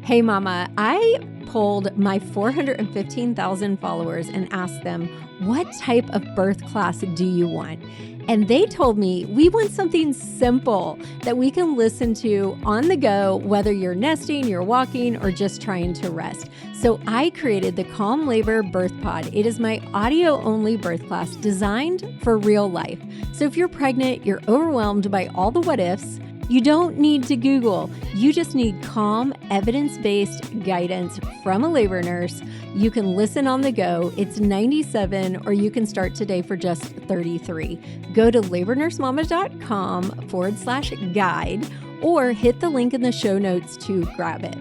Hey mama, I polled my 415,000 followers and asked them, what type of birth class do you want? And they told me we want something simple that we can listen to on the go, whether you're nesting, you're walking, or just trying to rest. So I created the Calm Labor Birth Pod. It is my audio-only birth class designed for real life. So if you're pregnant, you're overwhelmed by all the what ifs, you don't need to Google. You just need calm, evidence-based guidance from a labor nurse. You can listen on the go. It's $97, or you can start today for just $33. Go to labornursemama.com/guide or hit the link in the show notes to grab it.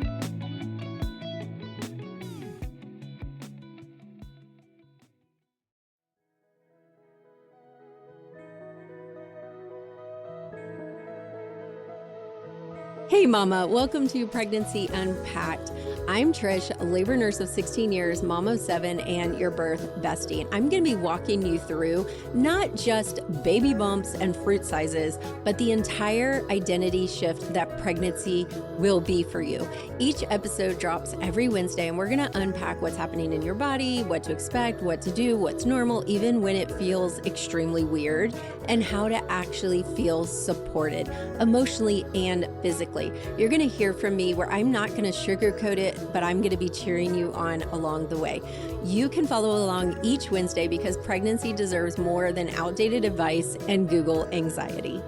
Hey mama, welcome to Pregnancy Unpacked. I'm Trish, a labor nurse of 16 years, mom of 7, and your birth bestie. And I'm going to be walking you through not just baby bumps and fruit sizes, but the entire identity shift that pregnancy will be for you. Each episode drops every Wednesday, and we're going to unpack what's happening in your body, what to expect, what to do, what's normal, even when it feels extremely weird, and how to actually feel supported emotionally and physically. You're going to hear from me where I'm not going to sugarcoat it, but I'm going to be cheering you on along the way. You can follow along each Wednesday because pregnancy deserves more than outdated advice and Google anxiety.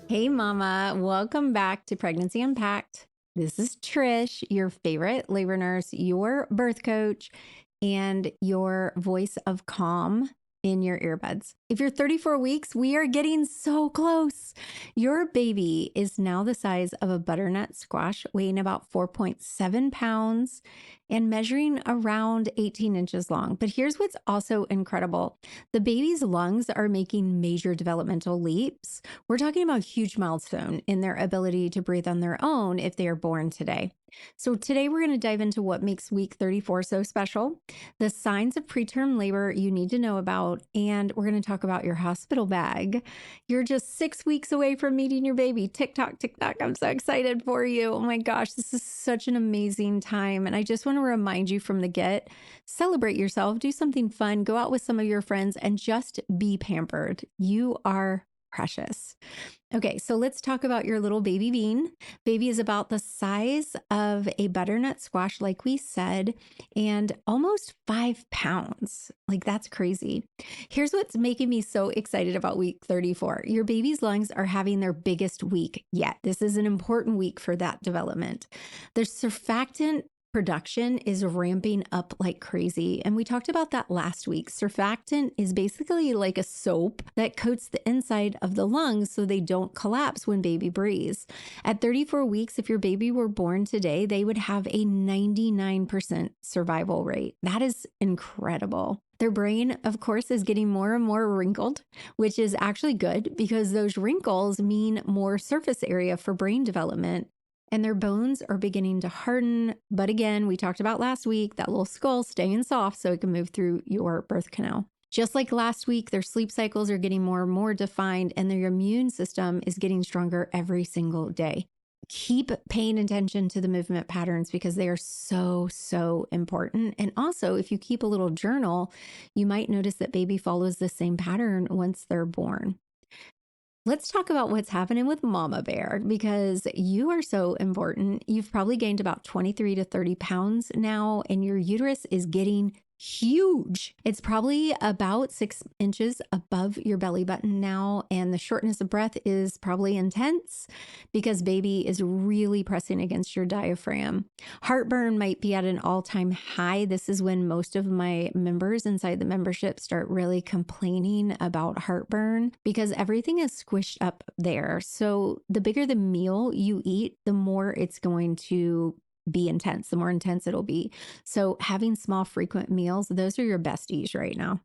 Hey mama, welcome back to Pregnancy Unpacked. This is Trish, your favorite labor nurse, your birth coach, and your voice of calm in your earbuds. If you're 34 weeks, we are getting so close. Your baby is now the size of a butternut squash, weighing about 4.7 pounds and measuring around 18 inches long. But here's what's also incredible. The baby's lungs are making major developmental leaps. We're talking about a huge milestone in their ability to breathe on their own if they are born today. So today we're going to dive into what makes week 34 so special, the signs of preterm labor you need to know about, and we're going to talk about your hospital bag. You're just 6 weeks away from meeting your baby. Tick tock, tick tock. I'm so excited for you. Oh my gosh, this is such an amazing time. And I just want to remind you from the get, celebrate yourself, do something fun, go out with some of your friends, and just be pampered. You are precious. Okay, so let's talk about your little baby bean. Baby is about the size of a butternut squash, like we said, and almost 5 pounds. Like, that's crazy. Here's what's making me so excited about week 34. Your baby's lungs are having their biggest week yet. This is an important week for that development. The surfactant production is ramping up like crazy. And we talked about that last week. Surfactant is basically like a soap that coats the inside of the lungs so they don't collapse when baby breathes. At 34 weeks, if your baby were born today, they would have a 99% survival rate. That is incredible. Their brain, of course, is getting more and more wrinkled, which is actually good because those wrinkles mean more surface area for brain development. And their bones are beginning to harden. But again, we talked about last week, that little skull staying soft so it can move through your birth canal. Just like last week, their sleep cycles are getting more and more defined, and their immune system is getting stronger every single day. Keep paying attention to the movement patterns because they are so, so important. And also, if you keep a little journal, you might notice that baby follows the same pattern once they're born. Let's talk about what's happening with Mama Bear because you are so important. You've probably gained about 23 to 30 pounds now, and your uterus is getting huge. It's probably about 6 inches above your belly button now, and the shortness of breath is probably intense because baby is really pressing against your diaphragm. Heartburn might be at an all-time high. This is when most of my members inside the membership start really complaining about heartburn because everything is squished up there. So the bigger the meal you eat, the more it's going to be intense, the more intense it'll be. So having small, frequent meals, those are your besties right now.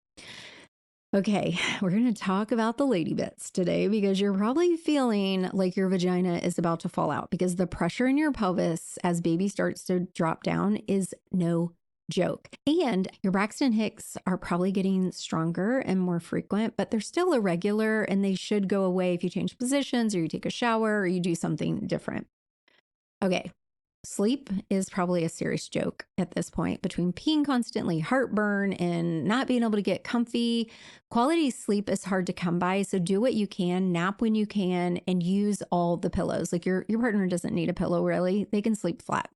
Okay, we're going to talk about the lady bits today because you're probably feeling like your vagina is about to fall out because the pressure in your pelvis as baby starts to drop down is no joke. And your Braxton Hicks are probably getting stronger and more frequent, but they're still irregular and they should go away if you change positions or you take a shower or you do something different. Okay. Sleep is probably a serious joke at this point. Between peeing constantly, heartburn, and not being able to get comfy, quality sleep is hard to come by. So do what you can, nap when you can, and use all the pillows. Like your partner doesn't need a pillow, really. They can sleep flat.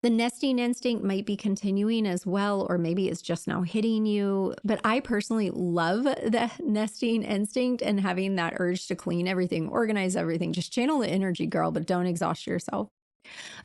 The nesting instinct might be continuing as well, or maybe it's just now hitting you. But I personally love the nesting instinct and having that urge to clean everything, organize everything. Just channel the energy, girl, but don't exhaust yourself.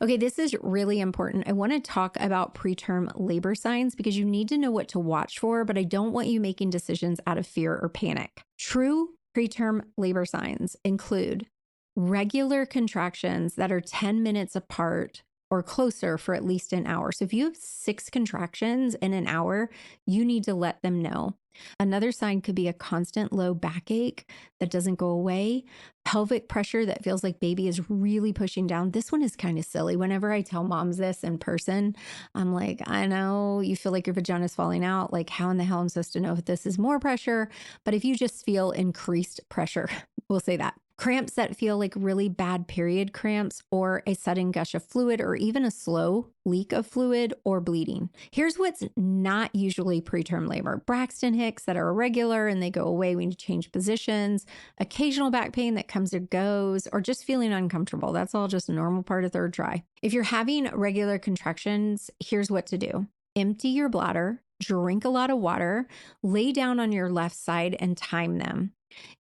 Okay, this is really important. I want to talk about preterm labor signs because you need to know what to watch for, but I don't want you making decisions out of fear or panic. True preterm labor signs include regular contractions that are 10 minutes apart or closer for at least an hour. So if you have 6 contractions in an hour, you need to let them know. Another sign could be a constant low backache that doesn't go away, pelvic pressure that feels like baby is really pushing down. This one is kind of silly. Whenever I tell moms this in person, I'm like, I know you feel like your vagina is falling out. Like, how in the hell am I supposed to know if this is more pressure? But if you just feel increased pressure, we'll say that. Cramps that feel like really bad period cramps, or a sudden gush of fluid, or even a slow leak of fluid or bleeding. Here's what's not usually preterm labor: Braxton Hicks that are irregular and they go away when you change positions, occasional back pain that comes or goes, or just feeling uncomfortable. That's all just a normal part of third try. If you're having regular contractions, here's what to do. Empty your bladder, drink a lot of water, lay down on your left side and time them.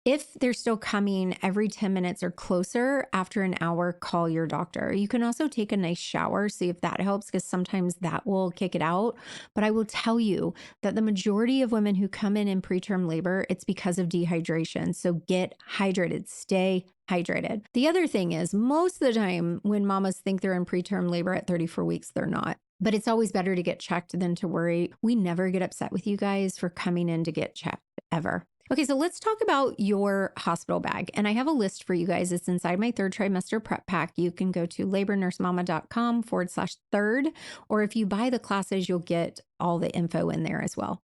If they're still coming every 10 minutes or closer after an hour, call your doctor. You can also take a nice shower, see if that helps, because sometimes that will kick it out. But I will tell you that the majority of women who come in preterm labor, it's because of dehydration. So get hydrated, stay hydrated. The other thing is, most of the time when mamas think they're in preterm labor at 34 weeks, they're not. But it's always better to get checked than to worry. We never get upset with you guys for coming in to get checked, ever. Okay, so let's talk about your hospital bag. And I have a list for you guys. It's inside my 3rd trimester prep pack. You can go to labornursemama.com/3rd. Or if you buy the classes, you'll get all the info in there as well.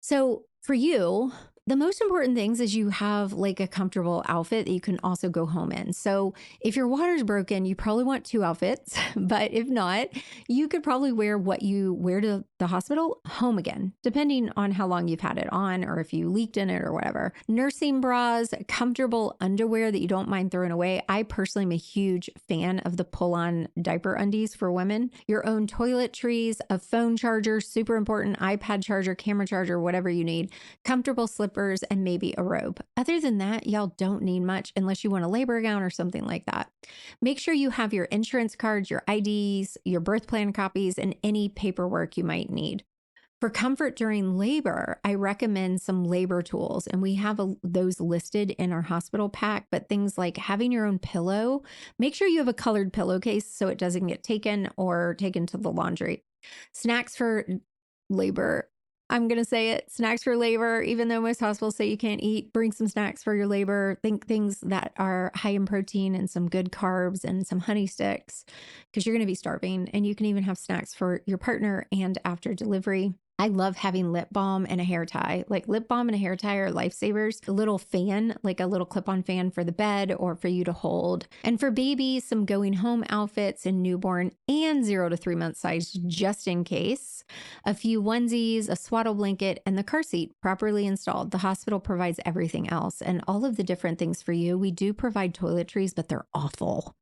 So for you, the most important things is you have like a comfortable outfit that you can also go home in. So if your water's broken, you probably want 2 outfits, but if not, you could probably wear what you wear to the hospital home again, depending on how long you've had it on or if you leaked in it or whatever. Nursing bras, comfortable underwear that you don't mind throwing away. I personally am a huge fan of the pull-on diaper undies for women. Your own toiletries, a phone charger, super important, iPad charger, camera charger, whatever you need, comfortable slippers, and maybe a robe. Other than that, y'all don't need much unless you want a labor gown or something like that. Make sure you have your insurance cards, your IDs, your birth plan copies, and any paperwork you might need. For comfort during labor, I recommend some labor tools, and we have those listed in our hospital pack, but things like having your own pillow. Make sure you have a colored pillowcase so it doesn't get taken or taken to the laundry. Snacks for labor. I'm going to say it, snacks for labor. Even though most hospitals say you can't eat, bring some snacks for your labor. Think things that are high in protein and some good carbs and some honey sticks, because you're going to be starving. And you can even have snacks for your partner and after delivery. I love having lip balm and a hair tie. Like lip balm and a hair tie are lifesavers. A little fan, like a little clip-on fan for the bed or for you to hold. And for babies, some going home outfits in newborn and 0 to 3 month size, just in case. A few onesies, a swaddle blanket, and the car seat properly installed. The hospital provides everything else and all of the different things for you. We do provide toiletries, but they're awful.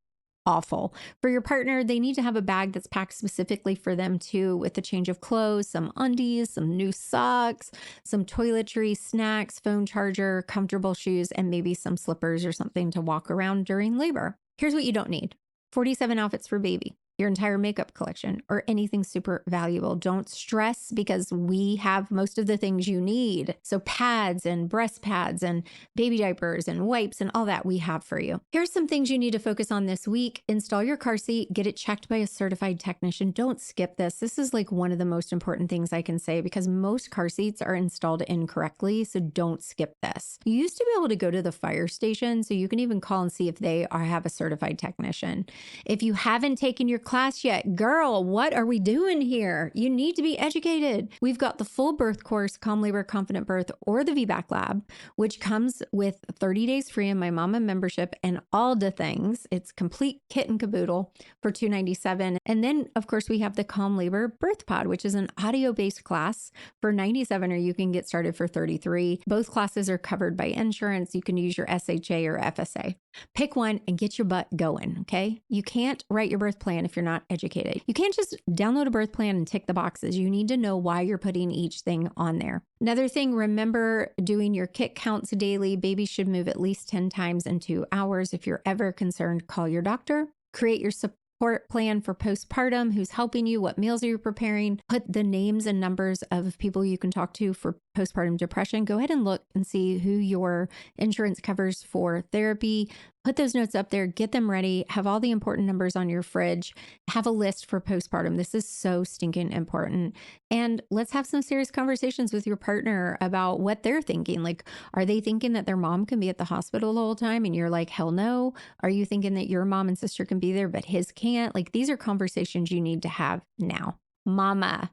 For your partner, they need to have a bag that's packed specifically for them too, with a change of clothes, some undies, some new socks, some toiletries, snacks, phone charger, comfortable shoes, and maybe some slippers or something to walk around during labor. Here's what you don't need: 47 outfits for baby, your entire makeup collection, or anything super valuable. Don't stress, because we have most of the things you need. So pads and breast pads and baby diapers and wipes and all that we have for you. Here's some things you need to focus on this week. Install your car seat, get it checked by a certified technician. Don't skip this. This is like one of the most important things I can say, because most car seats are installed incorrectly. So don't skip this. You used to be able to go to the fire station, so you can even call and see if they have a certified technician. If you haven't taken your class yet. Girl, what are we doing here? You need to be educated. We've got the full birth course, Calm Labor, Confident Birth, or the VBAC Lab, which comes with 30 days free in my Mama membership and all the things. It's complete kit and caboodle for $297. And then, of course, we have the Calm Labor Birth Pod, which is an audio-based class for $97, or you can get started for $33. Both classes are covered by insurance. You can use your SHA or FSA. Pick one and get your butt going, okay? You can't write your birth plan if you're not educated. You can't just download a birth plan and tick the boxes. You need to know why you're putting each thing on there. Another thing, remember doing your kit counts daily. Babies should move at least 10 times in 2 hours. If you're ever concerned, call your doctor. Create your support plan for postpartum, who's helping you, what meals are you preparing, put the names and numbers of people you can talk to for postpartum depression. Go ahead and look and see who your insurance covers for therapy. Put those notes up there, get them ready, have all the important numbers on your fridge, have a list for postpartum. This is so stinking important. And let's have some serious conversations with your partner about what they're thinking. Like, are they thinking that their mom can be at the hospital the whole time? And you're like, hell no. Are you thinking that your mom and sister can be there, but his can't? Like, these are conversations you need to have now. Mama,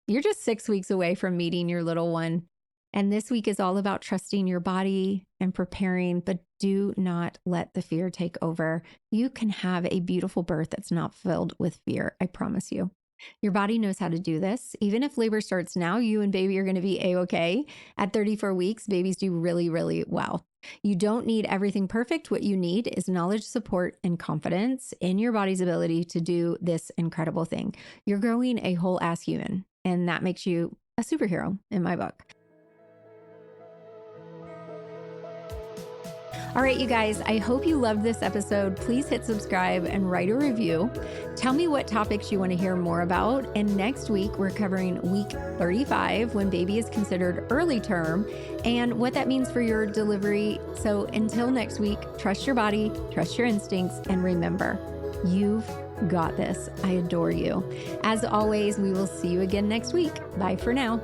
you're just 6 weeks away from meeting your little one. And this week is all about trusting your body and preparing, but do not let the fear take over. You can have a beautiful birth that's not filled with fear. I promise you. Your body knows how to do this. Even if labor starts now, you and baby are going to be A-okay. At 34 weeks, babies do really, really well. You don't need everything perfect. What you need is knowledge, support, and confidence in your body's ability to do this incredible thing. You're growing a whole ass human, and that makes you a superhero in my book. All right, you guys, I hope you loved this episode. Please hit subscribe and write a review. Tell me what topics you want to hear more about. And next week, we're covering week 35, when baby is considered early term, and what that means for your delivery. So until next week, trust your body, trust your instincts, and remember, you've got this. I adore you. As always, we will see you again next week. Bye for now.